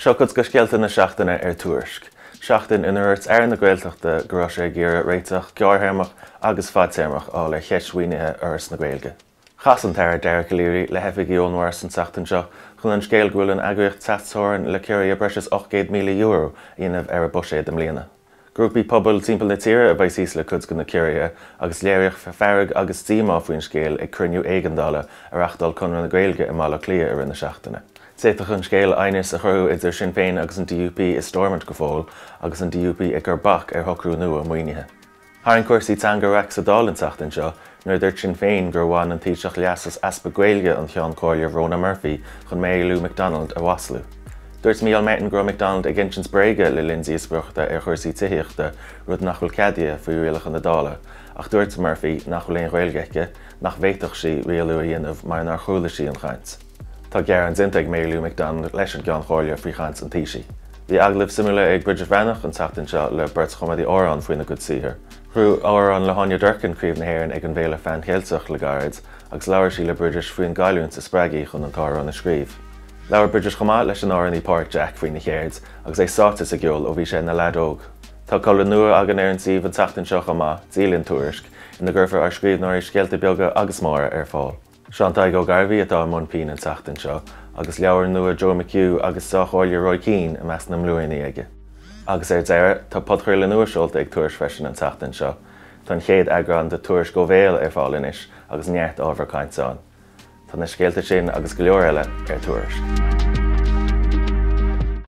Seo go scéalta na seachtaine Tuairisc. Seachtain in airt na Gaeltachta go raibh sé gur réiteach gearthéarmach agus fadtéarmach á le cheismhaoinithe airs na Gaeilge. Chasan teir deir go léirí le heifigh ónmhar san seachtain seo chun an scéal gúil an agaibh teastóireann le céirí breis €800,000 dhéanamh ar a buséad am líana. Grúpaí pobl timpeall na tíre a bhaith le cuid go na céirithe agus léireach fearg agus tíomá faoin scéal ag cruinniú éigeandála ar achtal chun na Gaeilge i mála clia ar ina seachtaine. Séiteach an scéal ainis a chruú idir Sinn Féin agus an DUP is stormant go fóil agus an DUP ag gur bach ar thocrú nua muoinithe. Thair an cuasaí teanga sa dálann seachtain seo nuair dúirt Sinn Féin gur bhain an taoiseach leasas aspa Gaeilge an cheann cóirle Rona Murphy chun Mary MacDonald a Waslú. Dúirt míal metin go MacDonald ag insins bréige le Lindsay isbruachta ar chuirsaí tithiachta rud nach bhfuil cedia faoi rialach an na dála, ach dúirt Murphy nach bhfuil éon Gaeilgeice nach bhéiteach sí rialú a dhéanamh mar nar chúla sí an chaint. Tá gear an dinta ag Mary MacDonald leis an ceann cóirle faoi chaint an tíisi. Bhí aglah simúla ag Bridget Brenach an seachtain seo le beirt chumadí órán faoin na go sihir. Chrú órán le Háine Durcan críomh na hÉireann ag an bhéile fan chéalteach le gairid agus leabhar sí le Bridget faoin gaiiliúint sa spreagaí chun an táir an na scríomh. Leabhar Bridget chomá leis an áraní Páirc Jack faoin na chéirid agus é sátas a gceol ó bhí sé na leadóg. Tá colla nua agan ar an saomh an seachtain seo chomá dílann Tuairisc ina ggurfar ar scríbhneoirí scéalta beaga agus mára ar fáil. Seán go garbhí atá mún pín an seachtain seo agus leabhar nua Joe McHugh agus sáchháilte Roy Keane a meas na mluaine aige. Agus ar deire tá podchraola nua seolta ag Tuairisc freisin an seachtain seo. Tá an chéad agran de Tuairisc go bhéal ar fáil inis agus neart ábhar cainteáin. Tá na scéalta sin agus go leor eile ar Tuairisc.